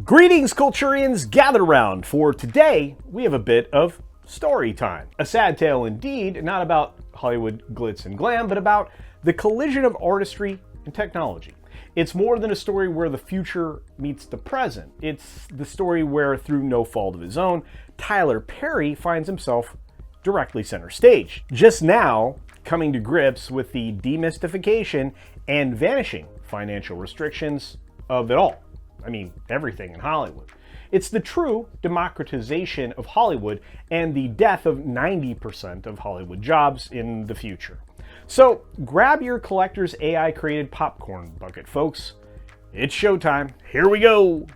Greetings, Culturians! Gather around, for today we have a bit of story time. A sad tale indeed, not about Hollywood glitz and glam, but about the collision of artistry and technology. It's more than a story where the future meets the present. It's the story where, through no fault of his own, Tyler Perry finds himself directly center stage. Just now, coming to grips with the demystification and vanishing financial restrictions of it all. I mean, everything in Hollywood. It's the true democratization of Hollywood and the death of 90% of Hollywood jobs in the future. So grab your collector's AI created popcorn bucket, folks. It's showtime. Here we go.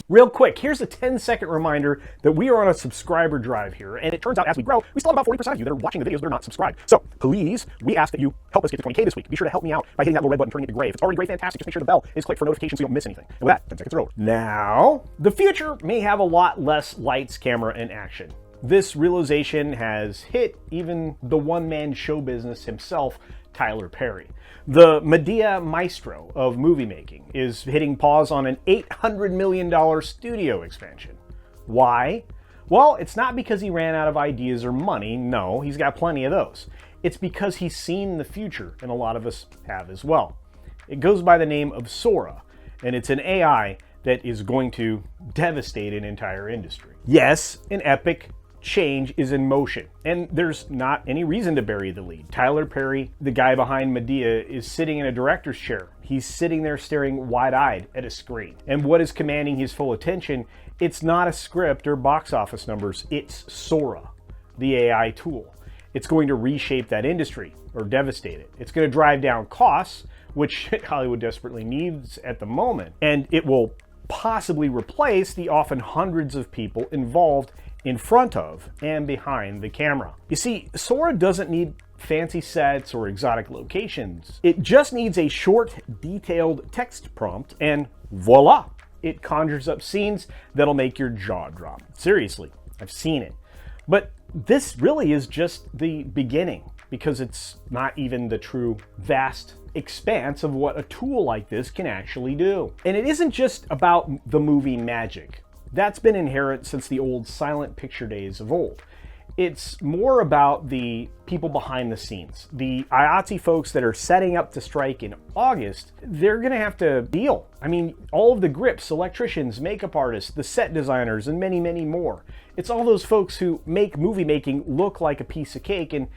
Real quick, here's a 10-second reminder that we are on a subscriber drive here, and it turns out as we grow, we still have about 40% of you that are watching the videos that are not subscribed. So please, we ask that you help us get to 20K this week. Be sure to help me out by hitting that little red button, turning it to gray. If it's already gray, fantastic. Just make sure the bell is clicked for notifications so you don't miss anything. And with that, 10 seconds are over. Now, the future may have a lot less lights, camera, and action. This realization has hit even the one-man show business himself, Tyler Perry. The Medea maestro of movie making is hitting pause on an $800 million studio expansion. Why? Well, it's not because he ran out of ideas or money. No, he's got plenty of those. It's because he's seen the future, and a lot of us have as well. It goes by the name of Sora, and it's an AI that is going to devastate an entire industry. Yes, an epic change is in motion, and there's not any reason to bury the lead. Tyler Perry, the guy behind Medea, is sitting in a director's chair. He's sitting there staring wide-eyed at a screen. And what is commanding his full attention? It's not a script or box office numbers. It's Sora, the AI tool. It's going to reshape that industry or devastate it. It's going to drive down costs, which Hollywood desperately needs at the moment, and it will possibly replace the often hundreds of people involved in front of and behind the camera. You see, Sora doesn't need fancy sets or exotic locations. It just needs a short, detailed text prompt, and voila! It conjures up scenes that'll make your jaw drop. Seriously, I've seen it. But this really is just the beginning, because it's not even the true vast expanse of what a tool like this can actually do. And it isn't just about the movie magic. That's been inherent since the old silent picture days of old. It's more about the people behind the scenes. The IATSE folks that are setting up to strike in August, they're gonna have to deal. I mean, all of the grips, electricians, makeup artists, the set designers, and many, many more. It's all those folks who make movie making look like a piece of cake, and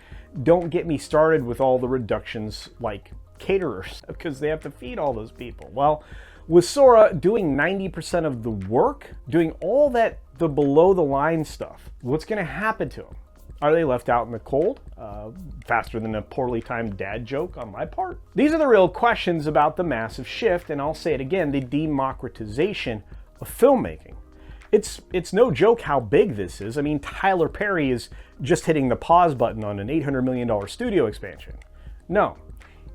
don't get me started with all the reductions like caterers, because they have to feed all those people. Well, with Sora doing 90% of the work, doing all that, the below the line stuff, what's going to happen to them? Are they left out in the cold? Faster than a poorly timed dad joke on my part? These are the real questions about the massive shift, and I'll say it again, the democratization of filmmaking. It's no joke how big this is. I mean, Tyler Perry is just hitting the pause button on an $800 million studio expansion. No.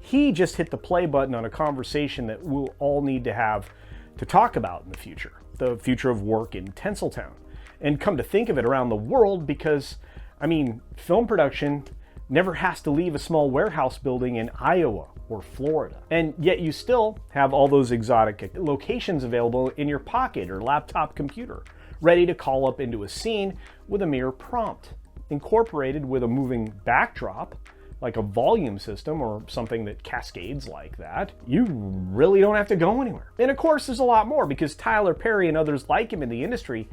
He just hit the play button on a conversation that we'll all need to have to talk about in the future of work in Tinseltown. And come to think of it, around the world, because, I mean, film production never has to leave a small warehouse building in Iowa or Florida. And yet you still have all those exotic locations available in your pocket or laptop computer, ready to call up into a scene with a mere prompt, incorporated with a moving backdrop, like a volume system or something that cascades like that. You really don't have to go anywhere. And of course, there's a lot more, because Tyler Perry and others like him in the industry,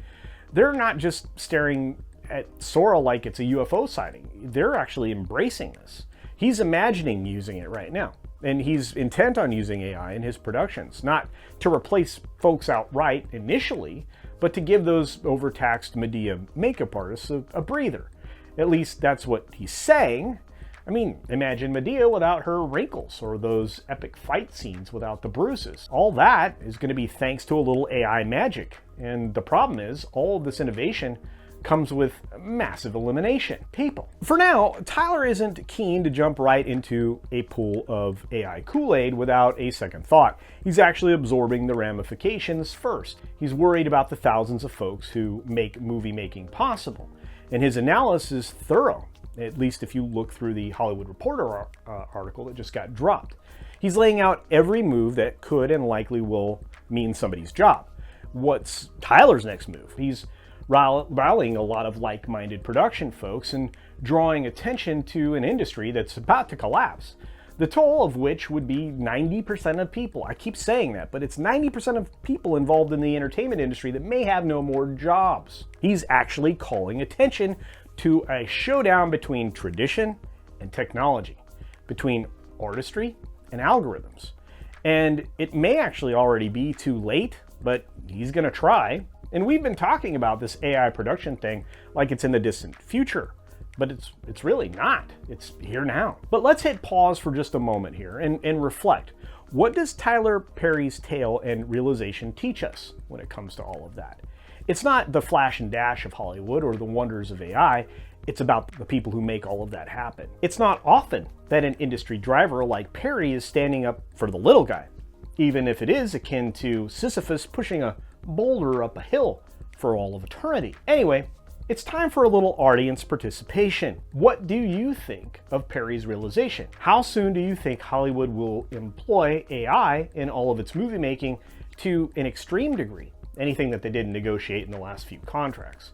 they're not just staring at Sora like it's a UFO sighting. They're actually embracing this. He's imagining using it right now. And he's intent on using AI in his productions, not to replace folks outright initially, but to give those overtaxed Medea makeup artists a breather. At least that's what he's saying. I mean, imagine Medea without her wrinkles, or those epic fight scenes without the bruises. All that is going to be thanks to a little AI magic. And the problem is, all of this innovation comes with massive elimination. People. For now, Tyler isn't keen to jump right into a pool of AI Kool-Aid without a second thought. He's actually absorbing the ramifications first. He's worried about the thousands of folks who make movie making possible. And his analysis is thorough. At least if you look through the Hollywood Reporter article that just got dropped. He's laying out every move that could and likely will mean somebody's job. What's Tyler's next move? He's rallying a lot of like-minded production folks and drawing attention to an industry that's about to collapse, the toll of which would be 90% of people. I keep saying that, but it's 90% of people involved in the entertainment industry that may have no more jobs. He's actually calling attention to a showdown between tradition and technology, between artistry and algorithms. And it may actually already be too late, but he's gonna try. And we've been talking about this AI production thing like it's in the distant future, but it's really not. It's here now. But let's hit pause for just a moment here and reflect. What does Tyler Perry's tale and realization teach us when it comes to all of that? It's not the flash and dash of Hollywood or the wonders of AI. It's about the people who make all of that happen. It's not often that an industry driver like Perry is standing up for the little guy, even if it is akin to Sisyphus pushing a boulder up a hill for all of eternity. Anyway, it's time for a little audience participation. What do you think of Perry's realization? How soon do you think Hollywood will employ AI in all of its movie making to an extreme degree? Anything that they didn't negotiate in the last few contracts.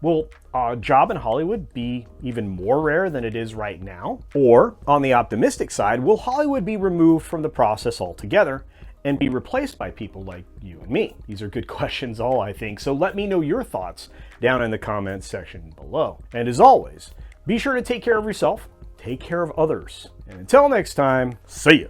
Will a job in Hollywood be even more rare than it is right now? Or, on the optimistic side, will Hollywood be removed from the process altogether and be replaced by people like you and me? These are good questions all, I think, so let me know your thoughts down in the comments section below. And as always, be sure to take care of yourself, take care of others, and until next time, see ya.